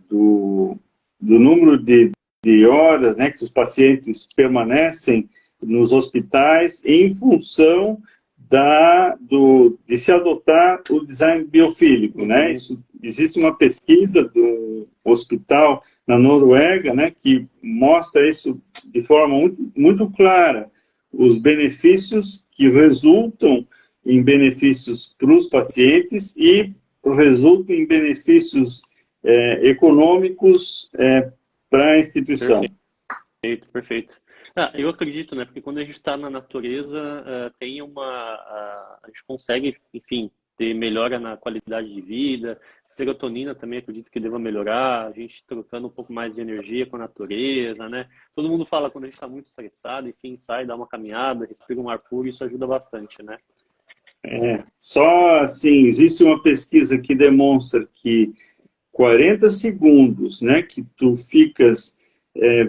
B: do número de horas, né, que os pacientes permanecem nos hospitais em função de se adotar o design biofílico, né? Existe uma pesquisa do hospital na Noruega, né, que mostra isso de forma muito, muito clara, os benefícios que resultam em benefícios para os pacientes e resultam em benefícios econômicos para a instituição.
A: Perfeito, perfeito. Eu acredito, né? Porque quando a gente está na natureza, a gente consegue, enfim, ter melhora na qualidade de vida. Serotonina também acredito que deva melhorar. A gente trocando um pouco mais de energia com a natureza, né? Todo mundo fala quando a gente está muito estressado, enfim, sai, dá uma caminhada, respira um ar puro, isso ajuda bastante, né?
B: Só assim, existe uma pesquisa que demonstra que 40 segundos, né, que tu ficas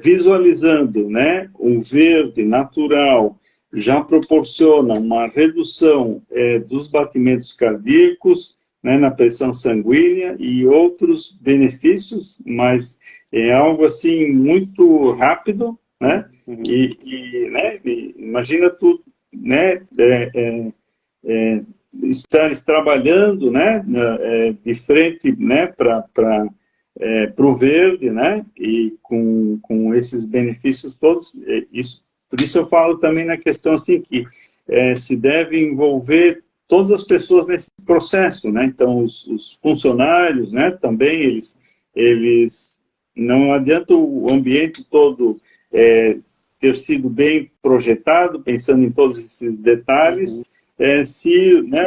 B: visualizando, né, o verde natural já proporciona uma redução dos batimentos cardíacos, né, na pressão sanguínea e outros benefícios, mas é algo assim muito rápido, né? Né, imagina tu, né, estares trabalhando, né, de frente, né, para o verde, né, e com esses benefícios todos, por isso eu falo também na questão assim que se deve envolver todas as pessoas nesse processo, né, então os funcionários, né, também eles não adianta o ambiente todo ter sido bem projetado, pensando em todos esses detalhes, se, né,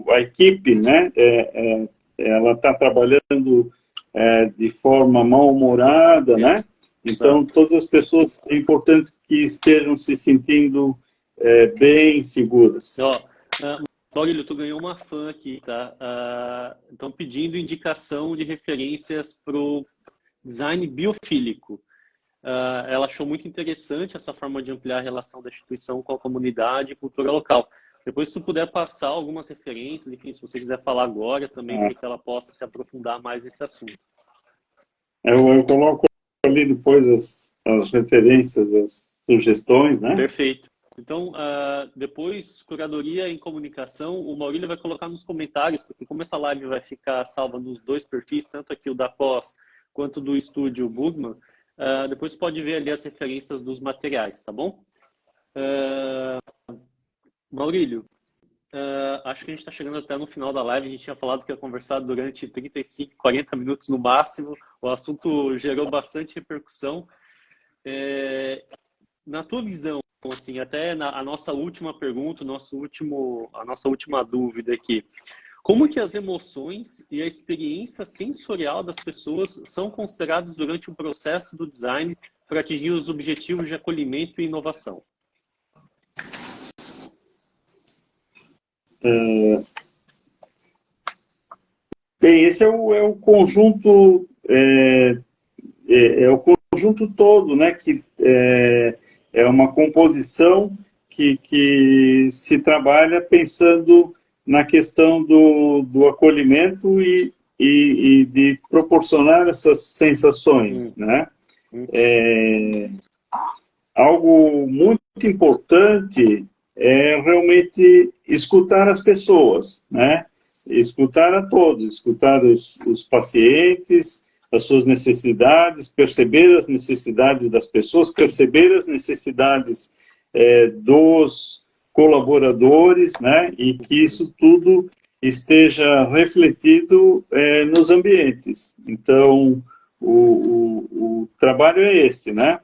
B: a equipe, né, ela está trabalhando de forma mal-humorada, né? Então, todas as pessoas, é importante que estejam se sentindo bem seguras.
A: Maurílio, tu ganhou uma fã aqui, tá? Estão pedindo indicação de referências para o design biofílico. Ela achou muito interessante essa forma de ampliar a relação da instituição com a comunidade e cultura local. Depois, se tu puder passar algumas referências, enfim, se você quiser falar agora também, para que ela possa se aprofundar mais nesse assunto.
B: Eu coloco ali depois as referências, as sugestões, né?
A: Perfeito. Então, depois, Curadoria em Comunicação, o Maurílio vai colocar nos comentários, porque como essa live vai ficar salva nos dois perfis, tanto aqui o da Pós quanto do Estúdio Bugman, depois pode ver ali as referências dos materiais, tá bom? Maurílio, acho que a gente está chegando até no final da live. A gente tinha falado que ia conversar durante 35, 40 minutos no máximo. O assunto gerou bastante repercussão. Na tua visão, assim, até a nossa última pergunta, a nossa última dúvida aqui, como que as emoções e a experiência sensorial das pessoas são consideradas durante o processo do design para atingir os objetivos de acolhimento e inovação?
B: Bem, esse é o conjunto, o conjunto todo, né, que é uma composição que se trabalha pensando na questão do acolhimento e de proporcionar essas sensações, né? Algo muito importante é realmente escutar as pessoas, né? Escutar a todos, escutar os pacientes, as suas necessidades, perceber as necessidades das pessoas, perceber as necessidades dos colaboradores, né? E que isso tudo esteja refletido nos ambientes. Então, o trabalho é esse, né?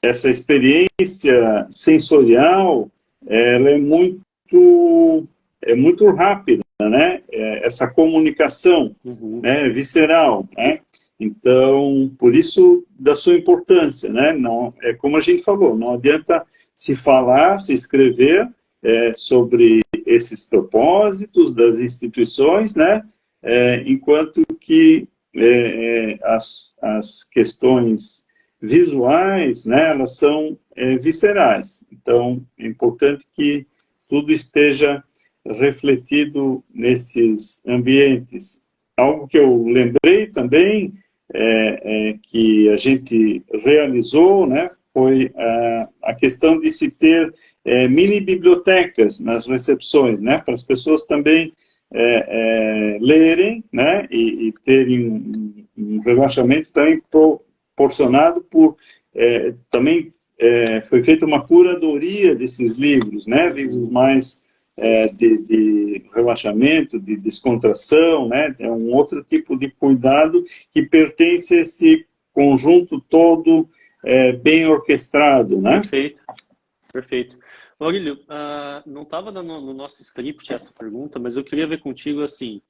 B: Essa experiência sensorial, ela é muito rápida, né? Essa comunicação, né, visceral, né? Então, por isso da sua importância, né? Não, é como a gente falou, não adianta se falar, se escrever sobre esses propósitos das instituições, né? Enquanto que as questões visuais, né, elas são viscerais. Então, é importante que tudo esteja refletido nesses ambientes. Algo que eu lembrei também, que a gente realizou, né, foi a questão de se ter mini bibliotecas nas recepções, né, para as pessoas também lerem, né, e terem um relaxamento também proporcionado por também foi feita uma curadoria desses livros, né, livros mais de relaxamento, de descontração, né, é um outro tipo de cuidado que pertence a esse conjunto todo bem orquestrado, né?
A: Perfeito, perfeito. Maurílio, não estava no nosso script essa pergunta, mas eu queria ver contigo assim,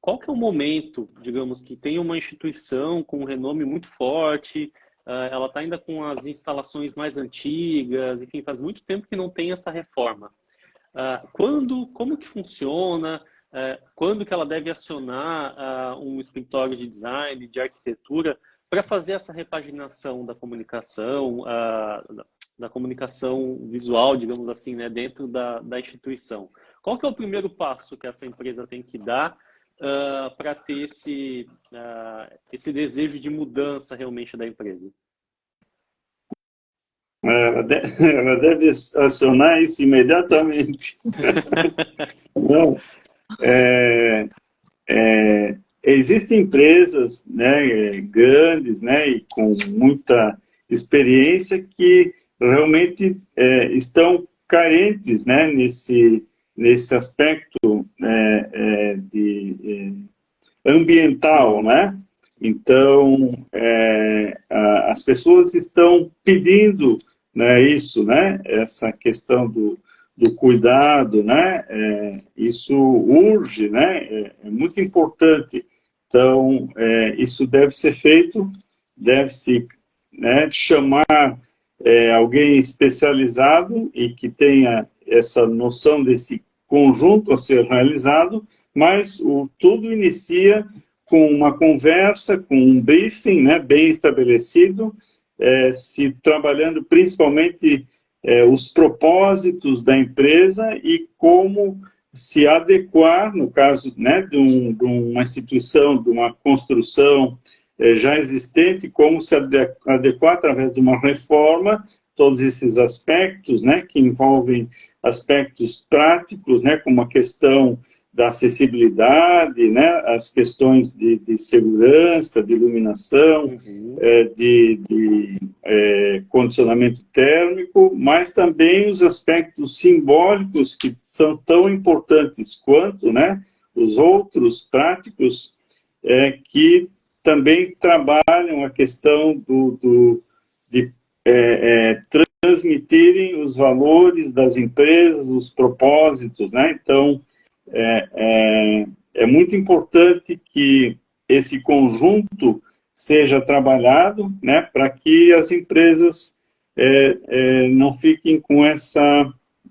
A: qual que é o momento, digamos, que tem uma instituição com um renome muito forte, ela está ainda com as instalações mais antigas, enfim, faz muito tempo que não tem essa reforma. Como que funciona? Quando que ela deve acionar um escritório de design, de arquitetura, para fazer essa repaginação da comunicação, da comunicação visual, digamos assim, né, dentro da instituição? Qual que é o primeiro passo que essa empresa tem que dar para ter esse desejo de mudança realmente da empresa?
B: Ela deve acionar isso imediatamente. Não, existem empresas, né, grandes, né, e com muita experiência que realmente estão carentes, né, nesse aspecto ambiental, né? Então, as pessoas estão pedindo, né, isso, né? Essa questão do cuidado, né? Isso urge, né? É muito importante. Então, isso deve ser feito, deve-se, né, chamar alguém especializado e que tenha essa noção desse conjunto a ser realizado, mas tudo inicia com uma conversa, com um briefing, né, bem estabelecido, se trabalhando principalmente os propósitos da empresa e como se adequar, no caso, né, de uma instituição, de uma construção já existente, como se adequar através de uma reforma, todos esses aspectos, né, que envolvem aspectos práticos, né, como a questão da acessibilidade, né, as questões de segurança, de iluminação, de condicionamento térmico, mas também os aspectos simbólicos que são tão importantes quanto, né, os outros práticos que também trabalham a questão de transmitirem os valores das empresas, os propósitos, né? Então, é muito importante que esse conjunto seja trabalhado, né, para que as empresas não fiquem com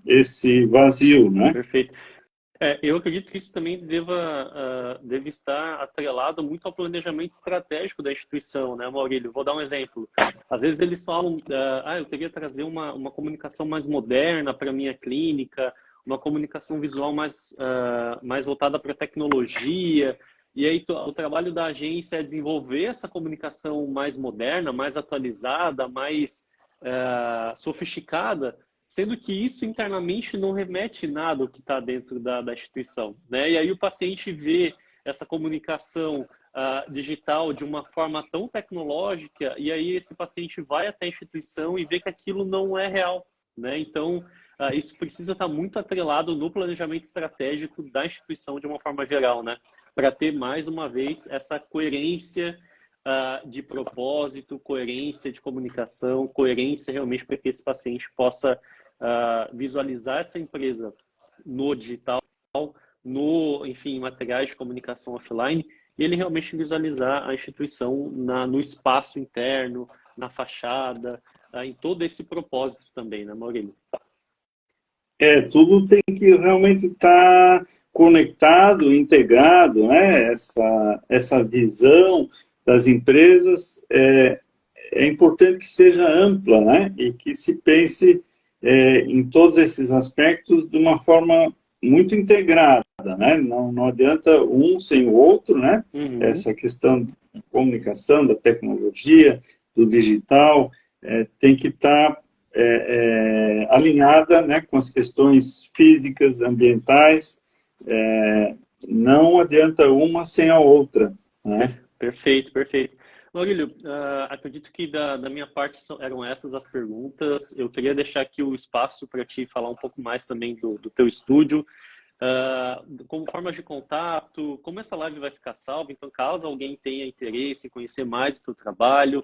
B: esse vazio, né?
A: Perfeito. Eu acredito que isso também deve estar atrelado muito ao planejamento estratégico da instituição, né, Maurílio? Vou dar um exemplo. Às vezes eles falam, eu queria trazer uma comunicação mais moderna para a minha clínica, uma comunicação visual mais voltada para a tecnologia, e aí o trabalho da agência é desenvolver essa comunicação mais moderna, mais atualizada, mais sofisticada, sendo que isso internamente não remete nada ao que está dentro da instituição, né? E aí o paciente vê essa comunicação digital de uma forma tão tecnológica, e aí esse paciente vai até a instituição e vê que aquilo não é real, né? Então, isso precisa estar muito atrelado no planejamento estratégico da instituição de uma forma geral, né? Para ter, mais uma vez, essa coerência de propósito, coerência de comunicação, coerência realmente para que esse paciente possa visualizar essa empresa no digital, enfim, materiais de comunicação offline, e ele realmente visualizar a instituição no espaço interno, na fachada, em todo esse propósito também, né, Maurílio?
B: Tudo tem que realmente estar conectado, integrado, né? Essa visão das empresas é importante que seja ampla, né? E que se pense em todos esses aspectos de uma forma muito integrada, né? Não adianta um sem o outro, né?
A: Uhum.
B: Essa questão da comunicação, da tecnologia, do digital, tem que estar alinhada, né, com as questões físicas, ambientais. Não adianta uma sem a outra, né?
A: Perfeito, perfeito. Maurílio, acredito que da minha parte eram essas as perguntas. Eu queria deixar aqui o espaço para te falar um pouco mais também do teu estúdio, como formas de contato, como essa live vai ficar salva. Então, caso alguém tenha interesse em conhecer mais do teu trabalho,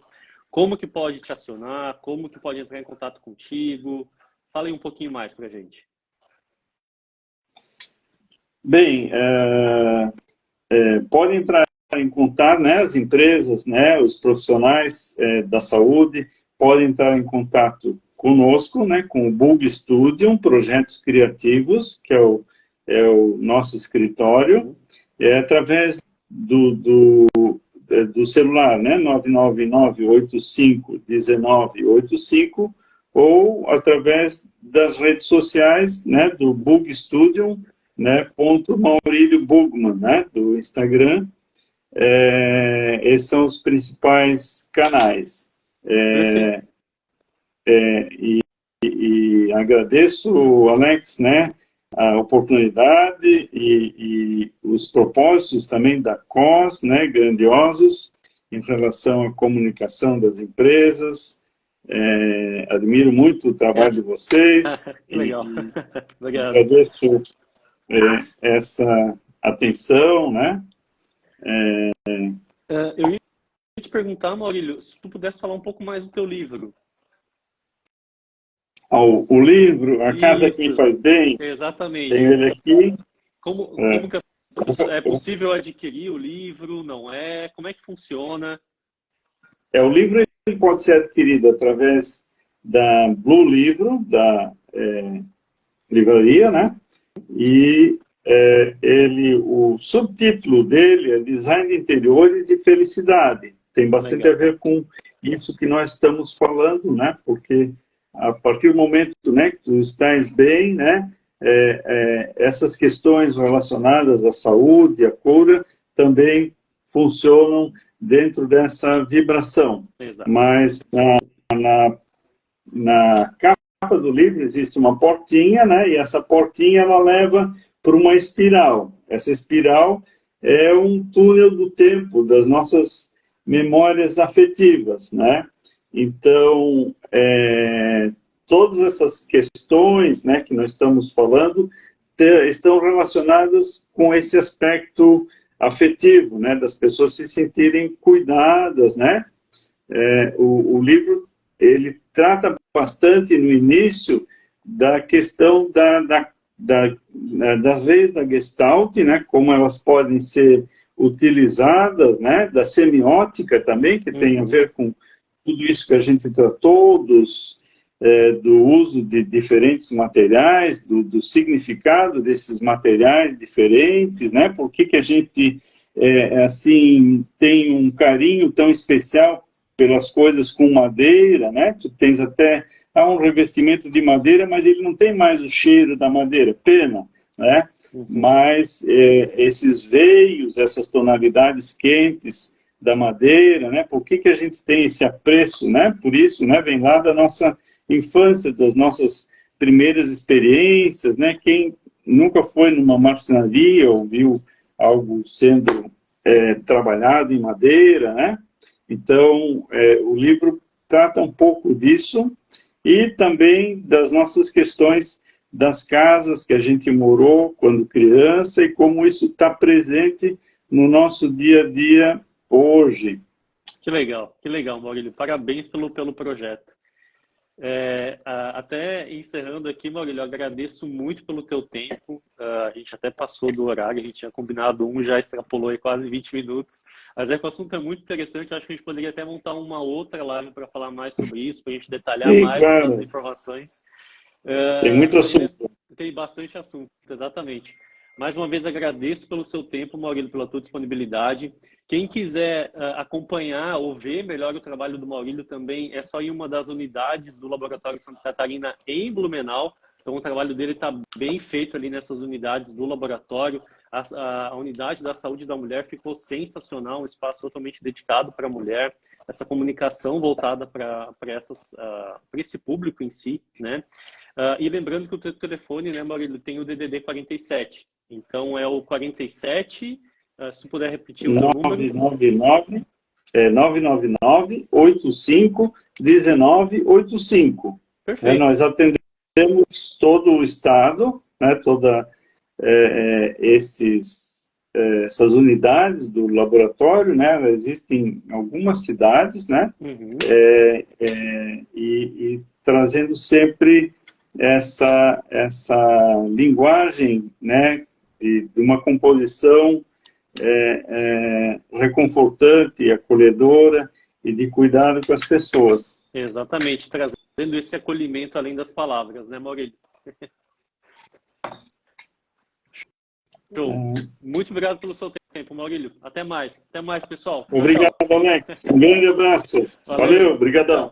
A: como que pode te acionar, como que pode entrar em contato contigo? Fala aí um pouquinho mais para a gente.
B: Bem, pode entrar em contato, né, as empresas, né, os profissionais da saúde, podem entrar em contato conosco, né, com o Bug Studio, projetos criativos, que é o nosso escritório, através do celular, né, 999851985, ou através das redes sociais, né, do Bug Studio, né, ponto Maurílio Bugman, né, do Instagram. Esses são os principais canais. E agradeço, Alex, né, a oportunidade e os propósitos também da COS, né, grandiosos, em relação à comunicação das empresas. Admiro muito o trabalho de vocês.
A: Legal. Obrigado.
B: Agradeço essa atenção, né?
A: Eu ia te perguntar, Maurílio, se tu pudesse falar um pouco mais do teu livro.
B: O livro, A Casa
A: Isso.
B: Que Me Faz Bem,
A: Exatamente.
B: tenho ele aqui.
A: Como que é possível adquirir o livro? Não é? Como é que funciona?
B: O livro ele pode ser adquirido através da Blue Livro, da livraria, né? E o subtítulo dele é Design de Interiores e Felicidade. Tem bastante
A: Legal.
B: a ver com isso que nós estamos falando, né? Porque a partir do momento, né, que tu estás bem, né, essas questões relacionadas à saúde, à cura, também funcionam dentro dessa vibração.
A: Exato.
B: Mas na capa do livro existe uma portinha, né, e essa portinha ela leva para uma espiral. Essa espiral é um túnel do tempo, das nossas memórias afetivas, né? Então, todas essas questões, né, que nós estamos falando estão relacionadas com esse aspecto afetivo, né, das pessoas se sentirem cuidadas, né? O livro ele trata bastante no início da questão das leis da Gestalt, né, como elas podem ser utilizadas, né, da semiótica também, que tem a ver com tudo isso que a gente tratou, do uso de diferentes materiais, do significado desses materiais diferentes, né, por que a gente, assim, tem um carinho tão especial pelas coisas com madeira, né, tu tens até um revestimento de madeira, mas ele não tem mais o cheiro da madeira, pena, né, mas esses veios, essas tonalidades quentes da madeira, né? Por que a gente tem esse apreço, né? Por isso, né? Vem lá da nossa infância, das nossas primeiras experiências, né? Quem nunca foi numa marcenaria ou viu algo sendo trabalhado em madeira, né? Então, o livro trata um pouco disso e também das nossas questões das casas que a gente morou quando criança e como isso está presente no nosso dia a dia hoje.
A: Que legal, Maurílio. Parabéns pelo projeto. Até encerrando aqui, Maurílio, eu agradeço muito pelo teu tempo. A gente até passou do horário, a gente tinha combinado já extrapolou aí quase 20 minutos. Mas que o assunto é muito interessante, eu acho que a gente poderia até montar uma outra live para falar mais sobre isso, para a gente detalhar
B: Sim,
A: mais
B: claro.
A: essas informações.
B: Tem muito assunto.
A: Tem bastante assunto, exatamente. Mais uma vez agradeço pelo seu tempo, Maurílio, pela tua disponibilidade. Quem quiser acompanhar ou ver melhor o trabalho do Maurílio também, é só ir uma das unidades do Laboratório Santa Catarina em Blumenau. Então o trabalho dele está bem feito ali nessas unidades do laboratório. A unidade da saúde da mulher ficou sensacional, um espaço totalmente dedicado para a mulher, essa comunicação voltada para esse público em si, né? E lembrando que o teu telefone, né, Maurílio, tem o DDD 47. Então, é o 47, se puder repetir o teu número.
B: 999-85-1985.
A: Perfeito.
B: Nós atendemos todo o estado, né, essas unidades do laboratório, né, existem em algumas cidades, né, e trazendo sempre essa linguagem, né, de uma composição reconfortante, acolhedora e de cuidado com as pessoas.
A: Exatamente, trazendo esse acolhimento além das palavras, né, Maurílio? Show. Muito obrigado pelo seu tempo, Maurílio. Até mais, pessoal.
B: Obrigado, Alex. Um grande abraço. Valeu, obrigadão.